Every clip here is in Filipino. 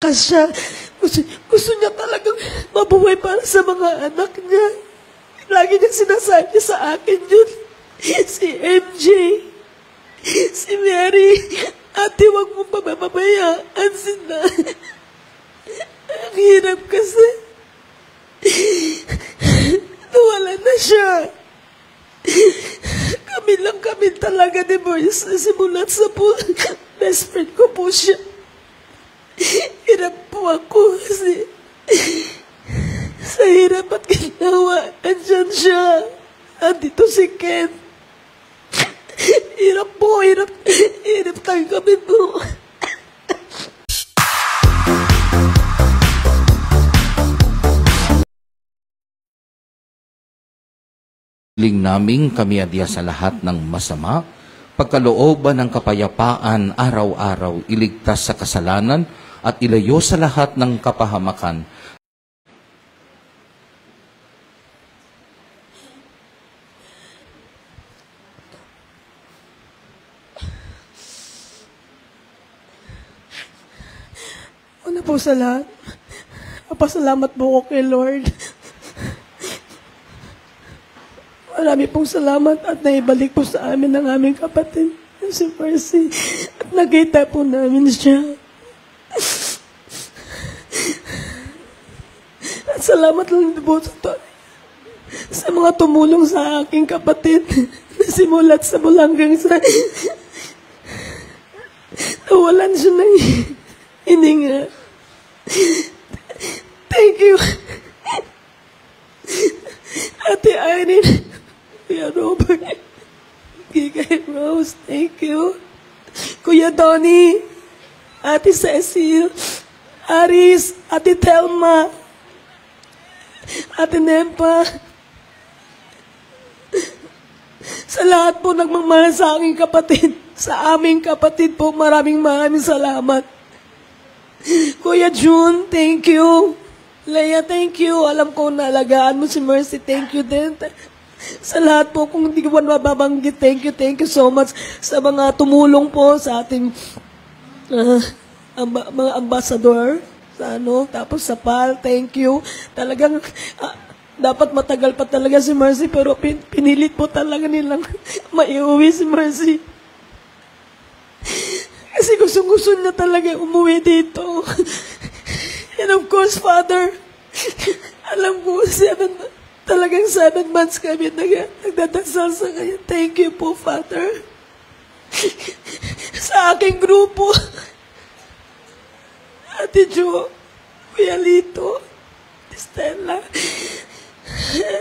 malakas siya. Gusto niya talagang mabuhay para sa mga anak niya. Lagi niya sinasabi sa akin yun. Si MJ, si Mary, ate, huwag mong pababayaan sila. Ang hirap kasi. Nawala na siya. Kami talaga ni Boyce simulat sa best friend ko po siya. Hirap po ako kasi sa hirap at ginawa, andyan siya. Andito si Ken. Hirap po, hirap tayo kami po. Ling naming kami adya sa lahat ng masama, pagkalooban ng kapayapaan araw-araw, iligtas sa kasalanan at ilayo sa lahat ng kapahamakan. Una po sa lahat, pasalamat po ko kay Lord. Marami pong salamat at naibalik po sa amin ng aming kapatid, si Percy. At nakita po namin siya. At salamat lang po sa mga tumulong sa aking kapatid. Simulat sa bulanggang sa nawalan siya ng hininga. Thank you. Ate Irene, Kuya Robert, Kikay Rose, thank you. Kuya Donnie, Ate Cecil, Aris, Ate Telma, Ate Nempa. Sa lahat po nagmamahal sa aking kapatid, sa aming kapatid po, maraming salamat. Kuya June, thank you. Leia, thank you. Alam ko naalagaan mo si Mercy, thank you din. Sa lahat po, kung hindi ko mababanggit, thank you so much sa mga tumulong po sa ating mga ambassador, tapos sa PAL, thank you. Talagang, dapat matagal pa talaga si Mercy, pero pinilit po talaga nilang maiuwi si Mercy. Kasi gusto niya talaga umuwi dito. And of course, Father, alam ko, talagang 7 months kami nagdadasal sa kanya. Thank you po, Father. Sa aking grupo, Ate Jo, Kuya Lito, Ate Stella,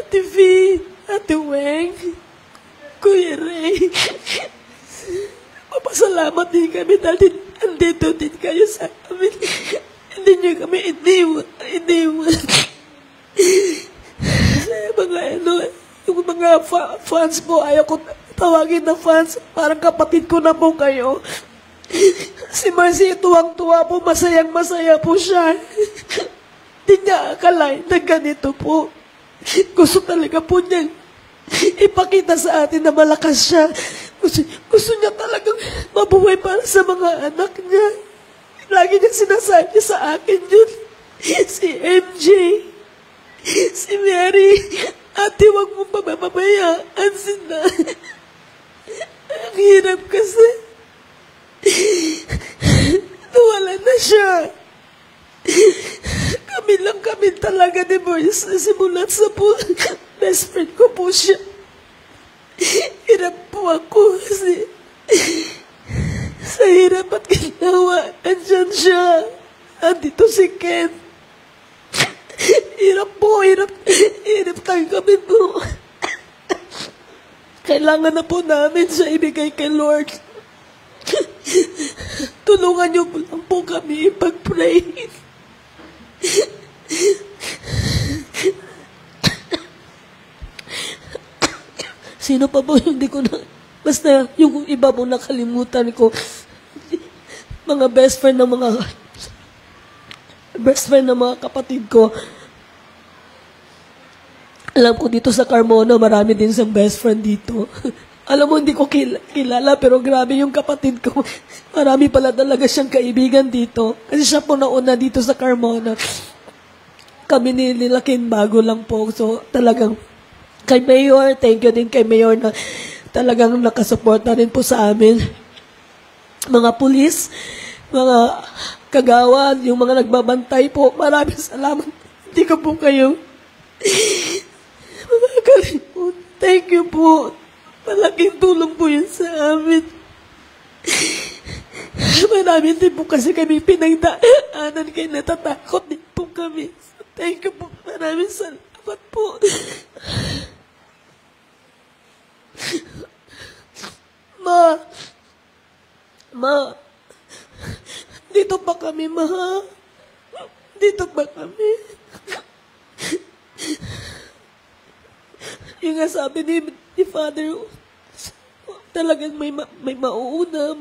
Ate V, Ate Weng, Kuya Ray. Papasalamat din kami dahil andito din kayo sa amin. Hindi niyo kami iniwan. Yung mga fans po, ayaw ko tawagin na fans, parang kapatid ko na po kayo. Si Mercy, tuwang-tuwa po, masayang-masaya po siya. Hindi niya akalain na ganito po. Gusto talaga po niya ipakita sa atin na malakas siya. Gusto niya talagang mabuhay para sa mga anak niya. Lagi niya sinasabi sa akin yun. Si MJ, si Mary, ate, huwag mong pababayaan sila. Ang hirap kasi. Nawala na siya. Kami talaga ni Boyce simulat sa best friend ko po siya. Hirap po ako kasi sa hirap at ginawa, andyan siya. Andito si Ken. Hirap po, hirap tayo kami po. Kailangan na po namin siya ibigay kay Lord. Tulungan niyo po lang po kami ipag-pray. Sino pa po hindi ko na... Basta yung iba mo nakalimutan ko. Mga best friend ng mga kapatid ko. Alam ko dito sa Carmona, marami din siyang best friend dito. Alam mo, hindi ko kilala, pero grabe yung kapatid ko. Marami pala talaga siyang kaibigan dito. Kasi siya po nauna dito sa Carmona. Kami nililakin bago lang po. So, talagang kay Mayor, thank you din kay Mayor na talagang nakasuporta rin po sa amin. Mga pulis, mga kagawad, yung mga nagbabantay po, maraming salamat. Hindi ko po kayo makakalimutan. Thank you po. Malaking tulong po yun sa amin. Marami din po kasi kami pinagdaanan kaya natatakot din po kami. So, thank you po. Maraming salamat po. Ma, dito pa kami, ma. Dito pa kami. Yung nga sabi ni Father, talagang may mauuna,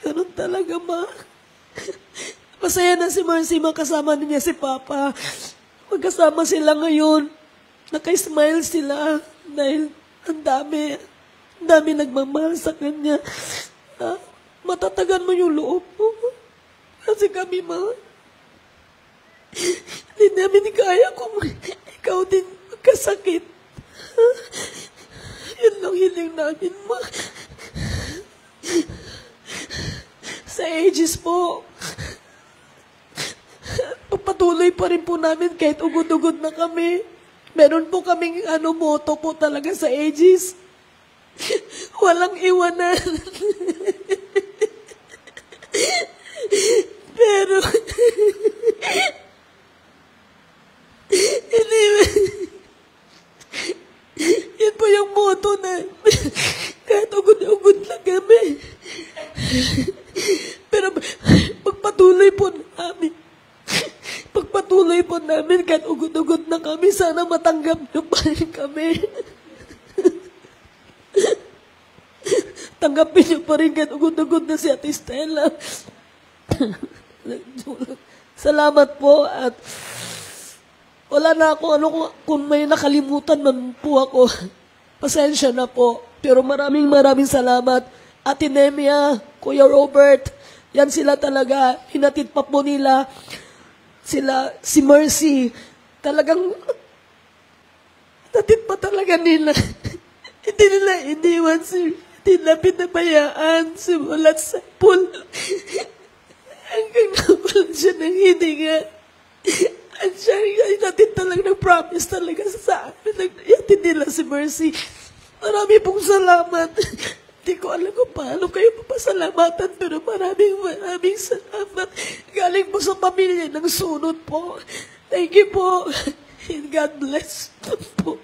ganun talaga, ma. Masaya na si Marcy, makasama niya si Papa. Magkasama sila ngayon. Naka-smile sila dahil ang dami nagmamahal sa kanya. Matatagan mo yung loob mo. Kasi kami, ma, hindi namin kaya kung ikaw din magkasakit. Yun lang hiling namin, ma. Sa ages po, patuloy pa rin po namin kahit ugod-ugod na kami. Meron po kaming motto po talaga sa ages. Walang iwanan. Pero, yun po yung motto na kahit ugod-ugod lang kami. Pero pagpatuloy po namin kahit ugod-ugod na kami, sana matanggap niyo pa rin kami. Tanggapin niyo pa rin kahit ugod-ugod na si Ate Stella. Salamat po at wala na ako, kung may nakalimutan man po ako, pasensya na po. Pero maraming salamat. Ate Nemia, Kuya Robert, yan sila talaga. Hinatid pa po nila. Si Mercy, talagang hinatid pa talaga nila. Hindi nila iniwan hindi nila pinabayaan simulat sa pool. Hanggang nawalan siya ng hininga. At siya natin talaga nag-promise talaga sa amin. Natin nila si Mercy. Marami pong salamat. Hindi ko alam kung paano kayo papasalamatan, pero maraming salamat. Galing po sa pamilya ng sunod po. Thank you po. And God bless po.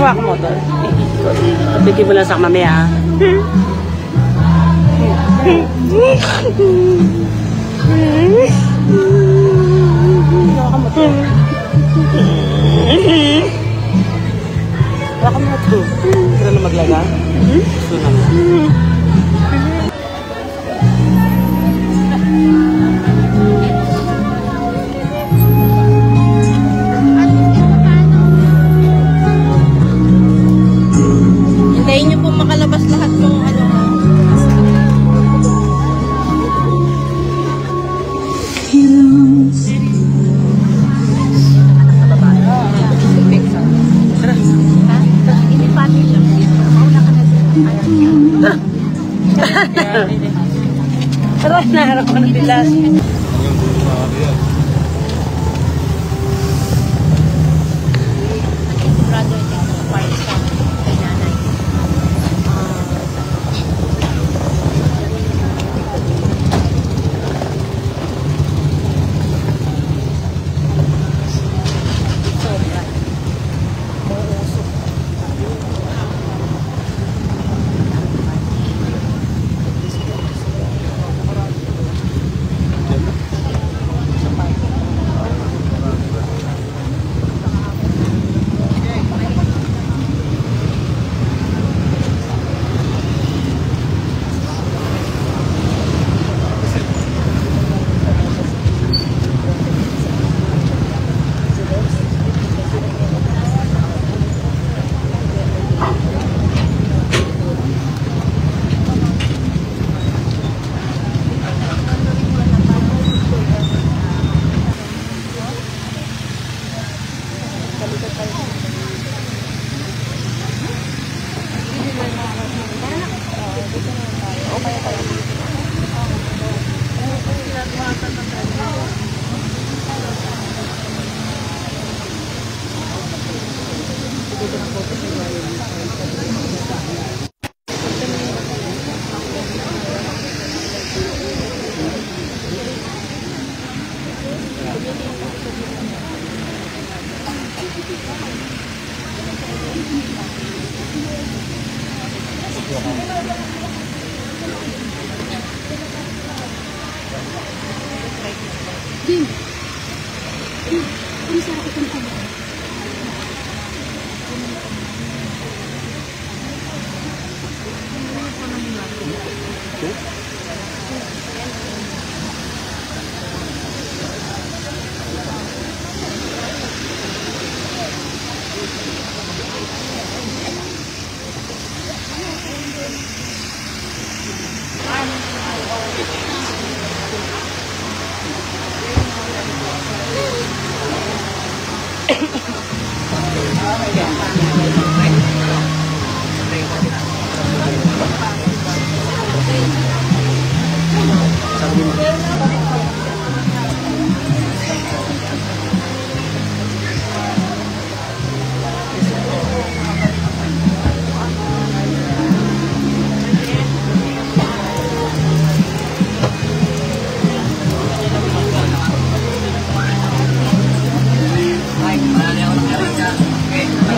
Hawak mo doon. Bigyan mo lang sa mamaya, ha? Hawak mo doon. Hawak mo doon. Kira na maglaga? Ito naman. Hintayin niyo po makalabas lahat yung ano. You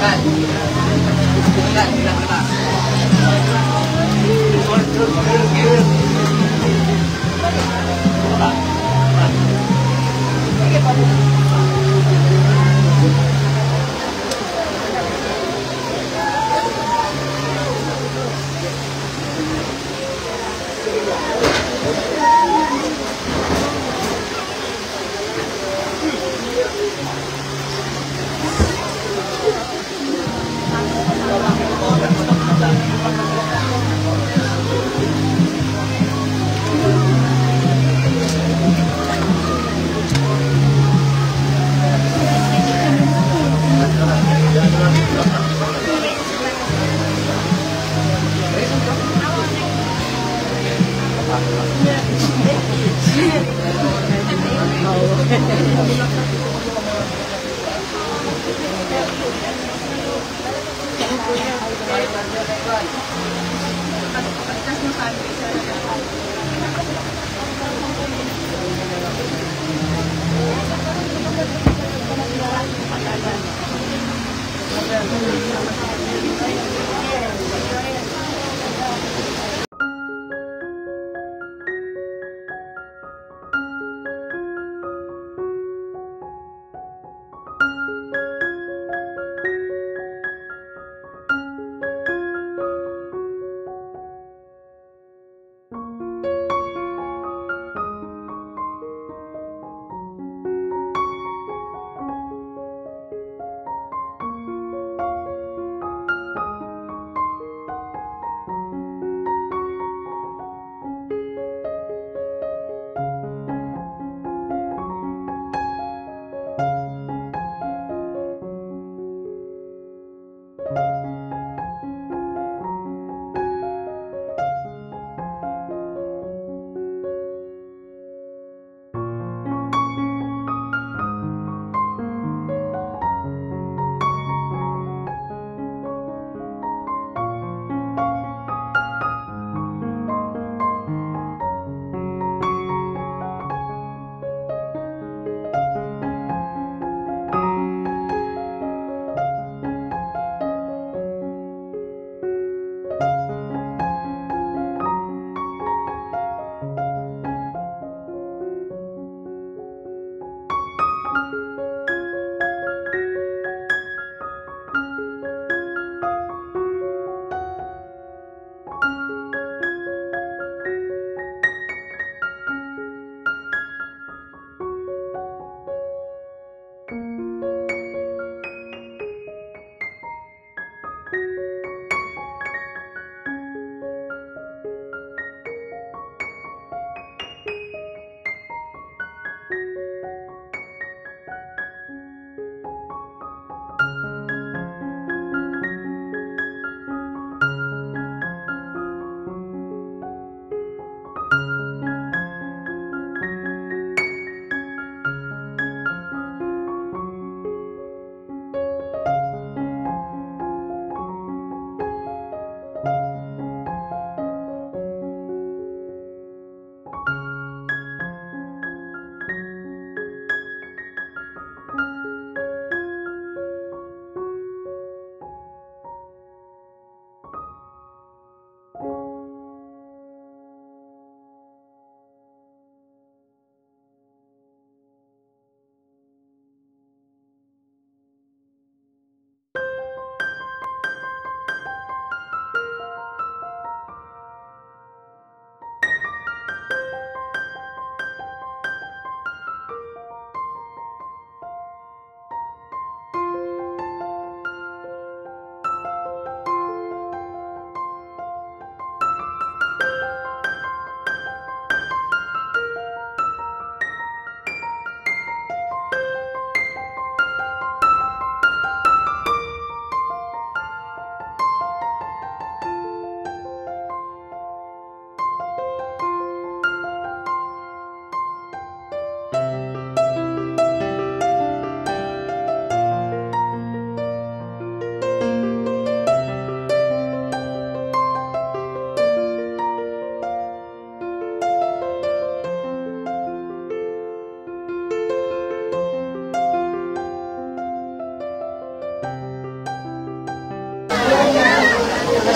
Ay,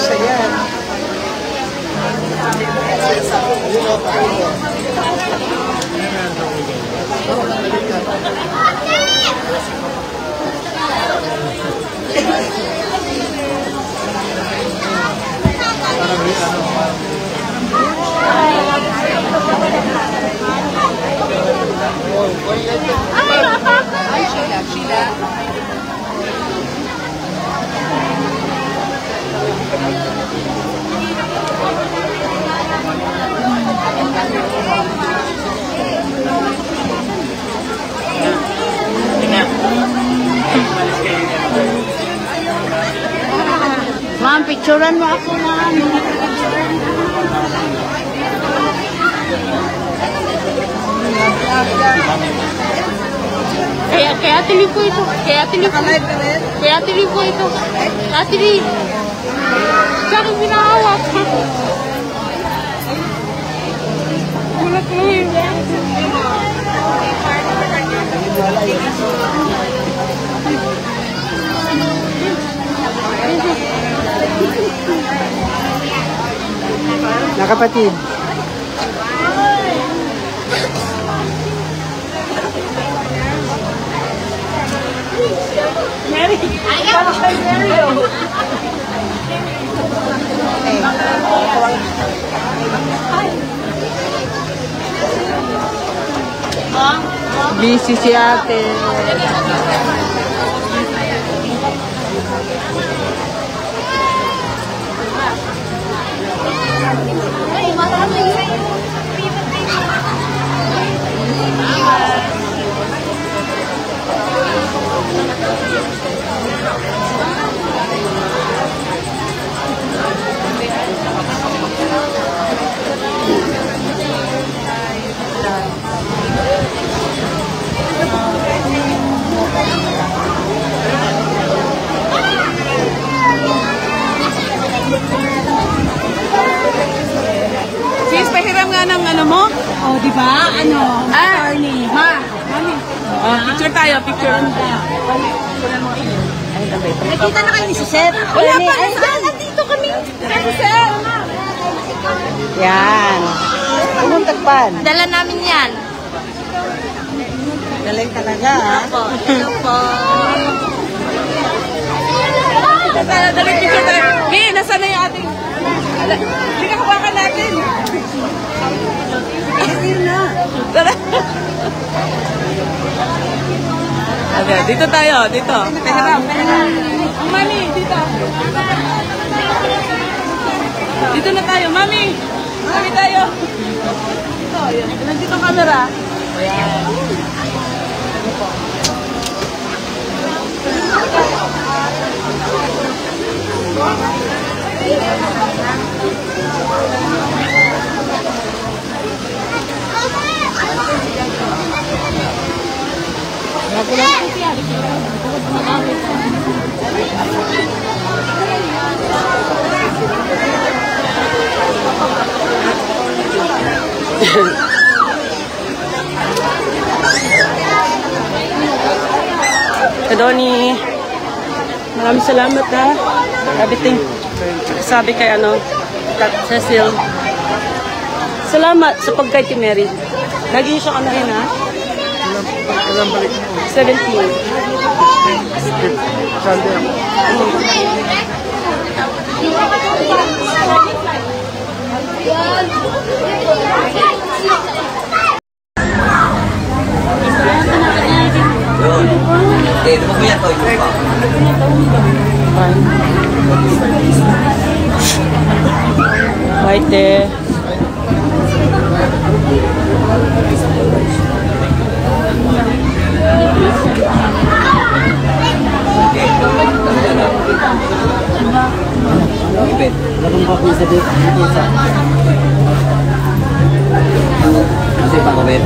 siya yan. Ma'am, picturean mo ako, ma'am. Kaya tinig ko ito. Kaya tinig ko ito. Kaya tinig ko ito. Kaya tinig. Sa akin pinahawak. Wala ko yun. Nakapatid. Mary. Busy si ate. Sis, pahiram nga ng ano mo? Oh, di ba? Ano? Attorney. Ma, mami. Picture tayo, picture. Nakita na kayo ni si Sir? Wala pa, nandito kami. Sir. Yan. Anong tagpan? Dala namin yan. Galing talaga, ha? Hello po. Dali picture tayo. Hey, nasa na yung ating... Hindi ka kabakan natin. Ayun na. Tara. Okay, dito tayo, dito. Pahiram. Ang mami, dito. Dito na tayo, mami. Mami tayo. Dito, yun. Nandito ang camera. Donnie, maraming salamat ha. Everything. Sabi kay Kat Cecil. Salamat sa pag-guide kay Mary. Lagi niyo siyang anuhin ha. 17. Right there. Kasi pa ko, Ben.